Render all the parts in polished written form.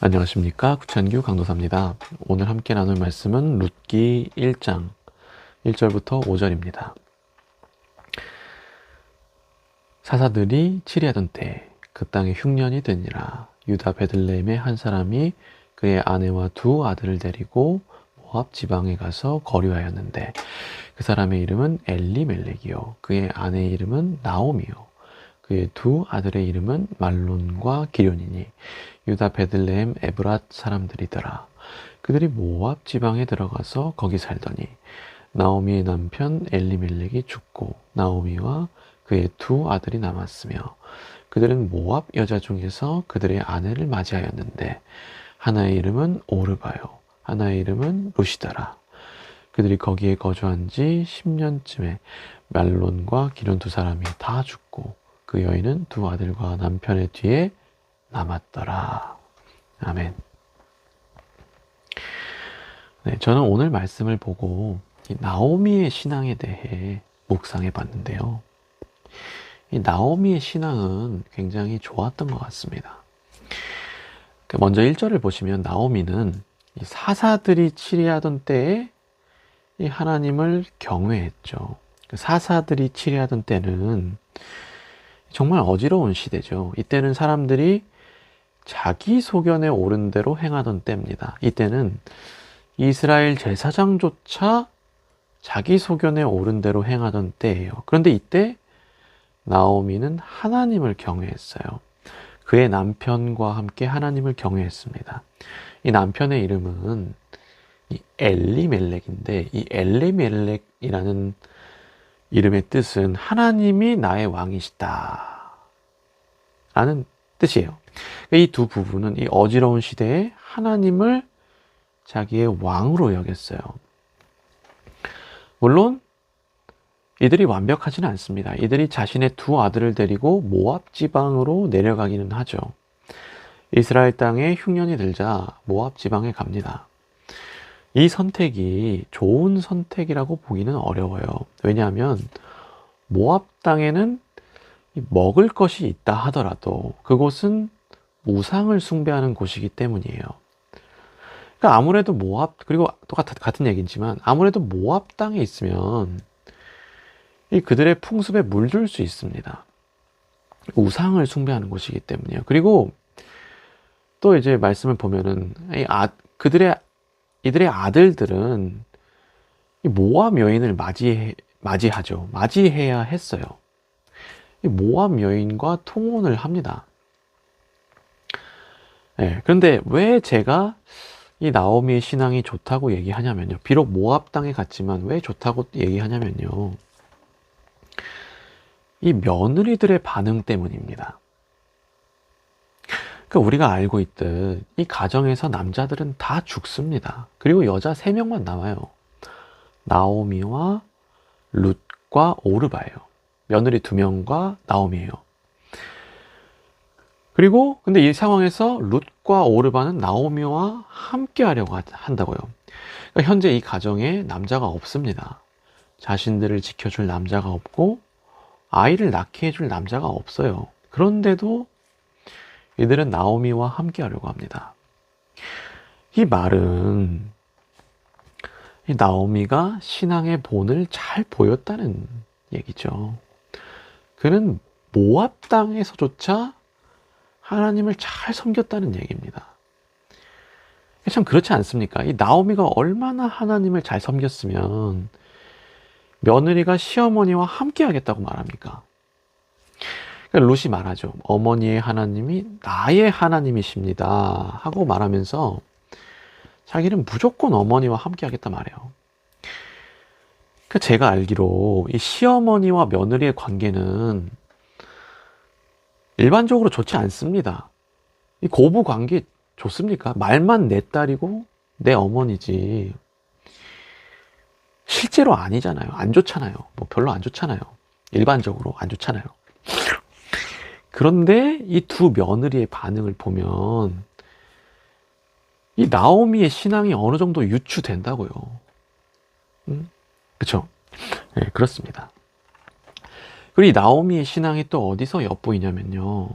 안녕하십니까, 구찬규 강도사입니다. 오늘 함께 나눌 말씀은 룻기 1장 1절부터 5절입니다. 사사들이 치리하던 때 그 땅에 흉년이 드니라. 유다 베들레헴의 한 사람이 그의 아내와 두 아들을 데리고 모압 지방에 가서 거류하였는데 그 사람의 이름은 엘리멜렉이요 그의 아내의 이름은 나오미요 그의 두 아들의 이름은 말론과 기련이니 유다 베들레헴 에브랏 사람들이더라. 그들이 모압 지방에 들어가서 거기 살더니 나오미의 남편 엘리멜렉이 죽고 나오미와 그의 두 아들이 남았으며 그들은 모압 여자 중에서 그들의 아내를 맞이하였는데 하나의 이름은 오르바요 하나의 이름은 루시다라. 그들이 거기에 거주한 지 10년쯤에 말론과 기련 두 사람이 다 죽고 그 여인은 두 아들과 남편의 뒤에 남았더라. 아멘. 네, 저는 오늘 말씀을 보고 이 나오미의 신앙에 대해 묵상해 봤는데요. 이 나오미의 신앙은 굉장히 좋았던 것 같습니다. 먼저 1절을 보시면 나오미는 이 사사들이 치리하던 때에 이 하나님을 경외했죠. 사사들이 치리하던 때는 정말 어지러운 시대죠. 이때는 사람들이 자기 소견에 옳은 대로 행하던 때입니다. 이때는 이스라엘 제사장조차 자기 소견에 옳은 대로 행하던 때예요. 그런데 이때 나오미는 하나님을 경외했어요. 그의 남편과 함께 하나님을 경외했습니다. 이 남편의 이름은 이 엘리멜렉인데 이 엘리멜렉이라는 이름의 뜻은 하나님이 나의 왕이시다 라는 뜻이에요. 이 두 부부는 이 어지러운 시대에 하나님을 자기의 왕으로 여겼어요. 물론 이들이 완벽하지는 않습니다. 이들이 자신의 두 아들을 데리고 모압 지방으로 내려가기는 하죠. 이스라엘 땅에 흉년이 들자 모압 지방에 갑니다. 이 선택이 좋은 선택이라고 보기는 어려워요. 왜냐하면 모압 땅에는 먹을 것이 있다 하더라도 그곳은 우상을 숭배하는 곳이기 때문이에요. 그러니까 아무래도 모압, 그리고 또 같은 얘기지만 아무래도 모압 땅에 있으면 이 그들의 풍습에 물들 수 있습니다. 우상을 숭배하는 곳이기 때문이에요. 그리고 또 이제 말씀을 보면은 이들의 아들들은 이 모압 여인을 맞이하죠. 맞이해야 했어요. 이 모압 여인과 통혼을 합니다. 네, 그런데 왜 제가 이 나오미의 신앙이 좋다고 얘기하냐면요. 비록 모압 땅에 갔지만 왜 좋다고 얘기하냐면요. 이 며느리들의 반응 때문입니다. 그러니까 우리가 알고 있듯 이 가정에서 남자들은 다 죽습니다. 그리고 여자 3명만 남아요. 나오미와 룻과 오르바예요. 며느리 2명과 나오미예요. 그리고 근데 이 상황에서 룻과 오르바는 나오미와 함께 하려고 한다고요. 그러니까 현재 이 가정에 남자가 없습니다. 자신들을 지켜줄 남자가 없고 아이를 낳게 해줄 남자가 없어요. 그런데도 이들은 나오미와 함께 하려고 합니다. 이 말은 이 나오미가 신앙의 본을 잘 보였다는 얘기죠. 그는 모압 땅에서조차 하나님을 잘 섬겼다는 얘기입니다. 참 그렇지 않습니까? 이 나오미가 얼마나 하나님을 잘 섬겼으면 며느리가 시어머니와 함께 하겠다고 말합니까? 그러니까 룻이 말하죠. 어머니의 하나님이 나의 하나님이십니다 하고 말하면서 자기는 무조건 어머니와 함께 하겠다 말해요. 그러니까 제가 알기로 이 시어머니와 며느리의 관계는 일반적으로 좋지 않습니다. 이 고부 관계 좋습니까? 말만 내 딸이고 내 어머니지 실제로 아니잖아요. 안 좋잖아요. 뭐 별로 안 좋잖아요. 일반적으로 안 좋잖아요. 그런데 이 두 며느리의 반응을 보면 이 나오미의 신앙이 어느 정도 유추된다고요. 그렇죠? 네, 그렇습니다. 그리고 이 나오미의 신앙이 또 어디서 엿보이냐면요.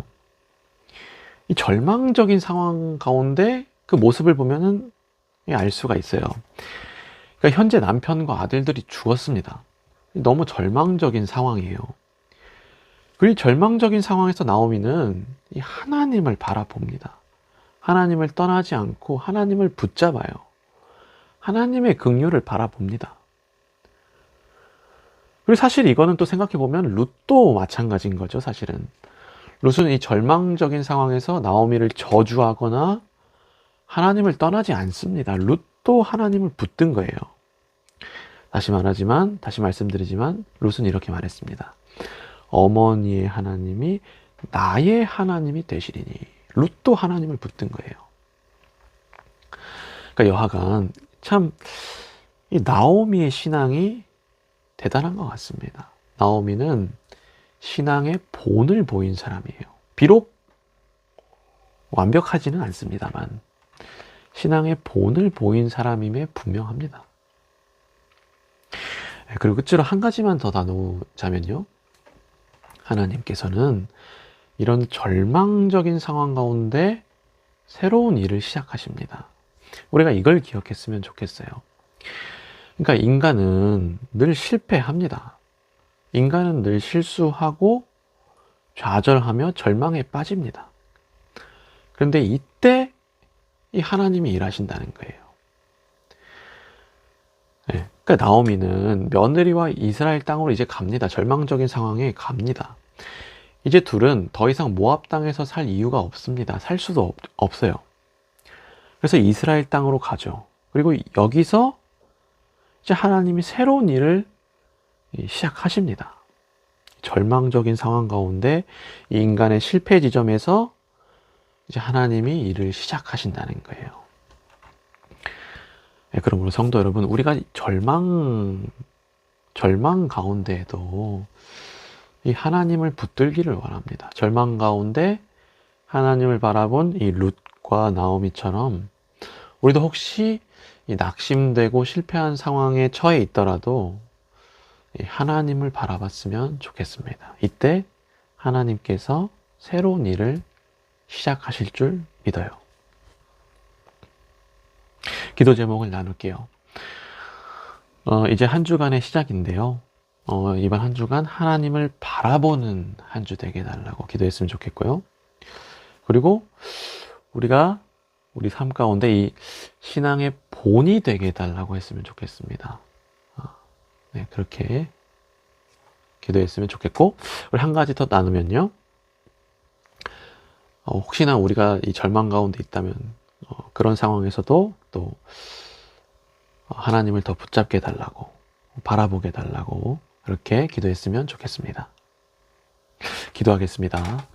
이 절망적인 상황 가운데 그 모습을 보면은 알 수가 있어요. 그러니까 현재 남편과 아들들이 죽었습니다. 너무 절망적인 상황이에요. 그리고 절망적인 상황에서 나오미는 이 하나님을 바라봅니다. 하나님을 떠나지 않고 하나님을 붙잡아요. 하나님의 긍휼을 바라봅니다. 그리고 사실 이거는 또 생각해보면 룻도 마찬가지인 거죠, 사실은. 룻은 이 절망적인 상황에서 나오미를 저주하거나 하나님을 떠나지 않습니다. 룻도 하나님을 붙든 거예요. 다시 말씀드리지만 룻은 이렇게 말했습니다. 어머니의 하나님이 나의 하나님이 되시리니. 룻도 하나님을 붙든 거예요. 그러니까 여하간 참 이 나오미의 신앙이 대단한 것 같습니다. 나오미는 신앙의 본을 보인 사람이에요. 비록 완벽하지는 않습니다만 신앙의 본을 보인 사람임에 분명합니다. 그리고 끝으로 한 가지만 더 나누자면요. 하나님께서는 이런 절망적인 상황 가운데 새로운 일을 시작하십니다. 우리가 이걸 기억했으면 좋겠어요. 그러니까 인간은 늘 실패합니다. 인간은 늘 실수하고 좌절하며 절망에 빠집니다. 그런데 이때 이 하나님이 일하신다는 거예요. 네. 그러니까 나오미는 며느리와 이스라엘 땅으로 이제 갑니다. 절망적인 상황에 갑니다. 이제 둘은 더 이상 모압 땅에서 살 이유가 없습니다. 살 수도 없어요. 그래서 이스라엘 땅으로 가죠. 그리고 여기서 이제 하나님이 새로운 일을 시작하십니다. 절망적인 상황 가운데 이 인간의 실패 지점에서 이제 하나님이 일을 시작하신다는 거예요. 네, 그러므로 성도 여러분, 우리가 절망 가운데에도 이 하나님을 붙들기를 원합니다. 절망 가운데 하나님을 바라본 이 룻과 나오미처럼 우리도 혹시 이 낙심되고 실패한 상황에 처해 있더라도 이 하나님을 바라봤으면 좋겠습니다. 이때 하나님께서 새로운 일을 시작하실 줄 믿어요. 기도 제목을 나눌게요. 이제 한 주간의 시작인데요. 이번 한 주간 하나님을 바라보는 한 주 되게 해달라고 기도했으면 좋겠고요. 그리고 우리가 우리 삶 가운데 이 신앙의 본이 되게 해달라고 했으면 좋겠습니다. 네, 그렇게 기도했으면 좋겠고, 우리 한 가지 더 나누면요. 혹시나 우리가 이 절망 가운데 있다면 그런 상황에서도 또 하나님을 더 붙잡게 해달라고, 바라보게 해달라고 그렇게 기도했으면 좋겠습니다. 기도하겠습니다.